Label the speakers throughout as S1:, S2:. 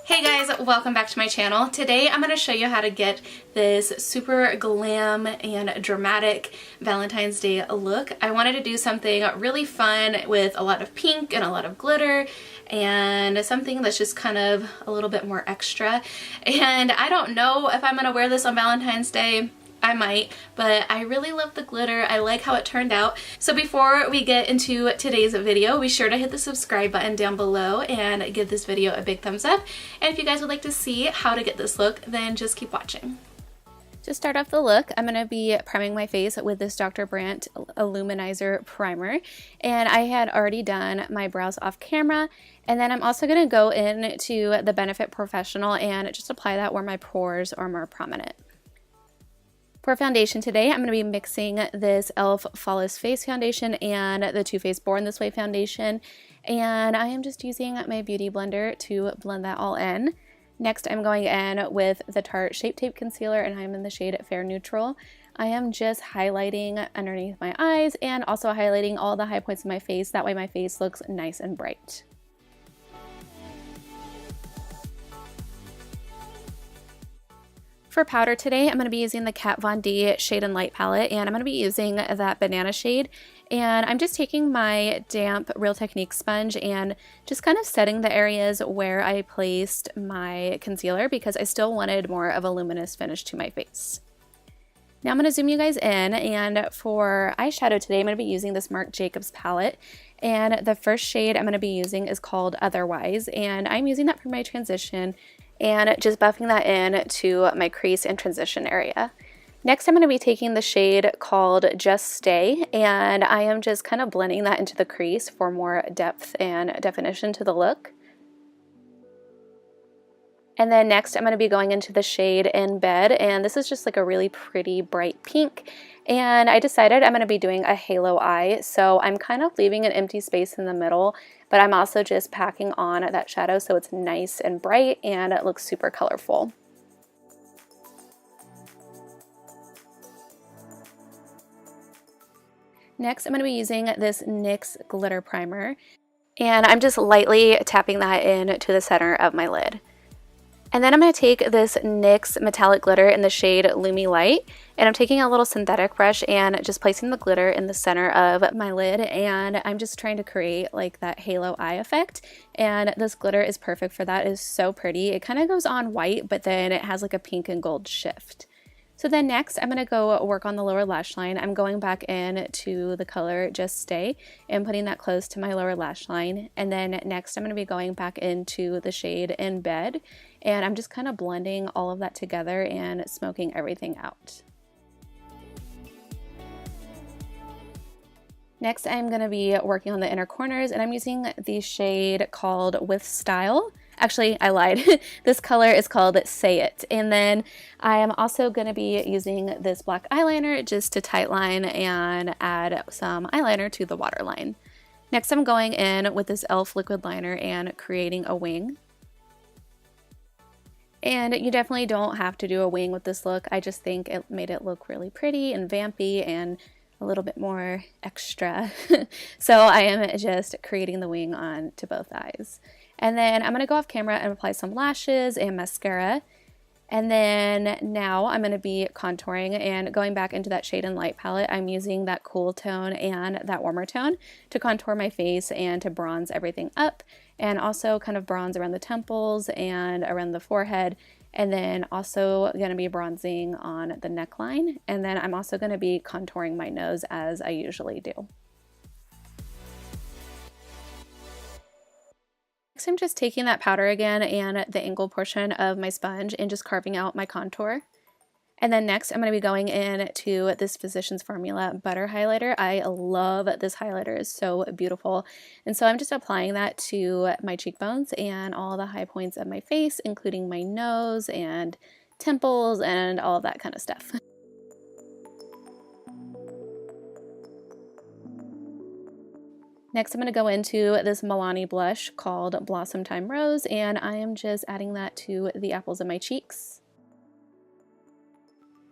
S1: Hey guys, welcome back to my channel. Today I'm going to show you how to get this super glam and dramatic Valentine's Day look. I wanted to do something really fun with a lot of pink and a lot of glitter and something that's just kind of a little bit more extra. And I don't know if I'm going to wear this on Valentine's Day. I might, but I really love the glitter. I like how it turned out. So before we get into today's video, be sure to hit the subscribe button down below and give this video a big thumbs up. And if you guys would like to see how to get this look, then just keep watching. To start off the look, I'm going to be priming my face with this Dr. Brandt Luminizer primer. And I had already done my brows off camera. And then I'm also going to go into the Benefit Porefessional and just apply that where my pores are more prominent. For foundation today, I'm going to be mixing this e.l.f. Flawless Face Foundation and the Too Faced Born This Way Foundation. And I am just using my Beauty Blender to blend that all in. Next, I'm going in with the Tarte Shape Tape Concealer, and I'm in the shade Fair Neutral. I am just highlighting underneath my eyes and also highlighting all the high points of my face. That way my face looks nice and bright. For powder today, I'm going to be using the Kat Von D Shade and Light palette, and I'm going to be using that banana shade. And I'm just taking my damp Real Technique sponge and just kind of setting the areas where I placed my concealer because I still wanted more of a luminous finish to my face. Now I'm going to zoom you guys in, and for eyeshadow today, I'm going to be using this Marc Jacobs palette. And the first shade I'm going to be using is called Otherwise, and I'm using that for my transition and just buffing that in to my crease and transition area. Next, I'm going to be taking the shade called Just Stay, and I am just kind of blending that into the crease for more depth and definition to the look. And then next, I'm going to be going into the shade In Bed, and this is just like a really pretty bright pink. And I decided I'm going to be doing a halo eye, so I'm kind of leaving an empty space in the middle, but I'm also just packing on that shadow so it's nice and bright and it looks super colorful. Next, I'm going to be using this NYX glitter primer, and I'm just lightly tapping that into the center of my lid. And then I'm going to take this NYX metallic glitter in the shade Lumi-Lite, and I'm taking a little synthetic brush and just placing the glitter in the center of my lid, and I'm just trying to create like that halo eye effect, and this glitter is perfect for that. It is so pretty. It kind of goes on white, but then it has like a pink and gold shift. So then next, I'm going to go work on the lower lash line. I'm going back in to the color Just Stay and putting that close to my lower lash line. And then next, I'm going to be going back into the shade In Bed. And I'm just kind of blending all of that together and smoking everything out. Next, I'm going to be working on the inner corners, and I'm using the shade called With Style. Actually, I lied. This color is called Say It. And then I am also going to be using this black eyeliner just to tightline and add some eyeliner to the waterline. Next, I'm going in with this e.l.f. liquid liner and creating a wing. And you definitely don't have to do a wing with this look. I just think it made it look really pretty and vampy and a little bit more extra. So I am just creating the wing on to both eyes. And then I'm going to go off camera and apply some lashes and mascara. And then now I'm going to be contouring and going back into that Shade and Light palette. I'm using that cool tone and that warmer tone to contour my face and to bronze everything up, and also kind of bronze around the temples and around the forehead. And then also going to be bronzing on the neckline. And then I'm also going to be contouring my nose as I usually do. Next, I'm just taking that powder again and the angled portion of my sponge and just carving out my contour. And then next, I'm going to be going in to this Physicians Formula Butter Highlighter. I love this highlighter. It's so beautiful. And so I'm just applying that to my cheekbones and all the high points of my face, including my nose and temples and all of that kind of stuff. Next, I'm going to go into this Milani blush called Blossomtime Rose, and I am just adding that to the apples of my cheeks.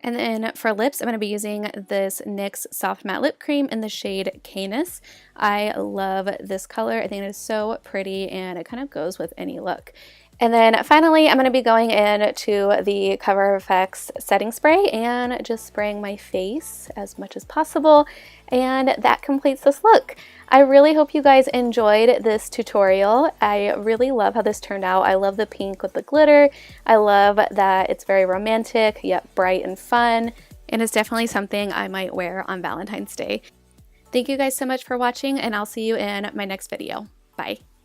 S1: And then for lips, I'm going to be using this NYX Soft Matte Lip Cream in the shade Canis. I love this color. I think it is so pretty and it kind of goes with any look. And then finally, I'm going to be going in to the Cover FX setting spray and just spraying my face as much as possible. And that completes this look. I really hope you guys enjoyed this tutorial. I really love how this turned out. I love the pink with the glitter. I love that it's very romantic yet bright and fun. And it's definitely something I might wear on Valentine's Day. Thank you guys so much for watching, and I'll see you in my next video. Bye.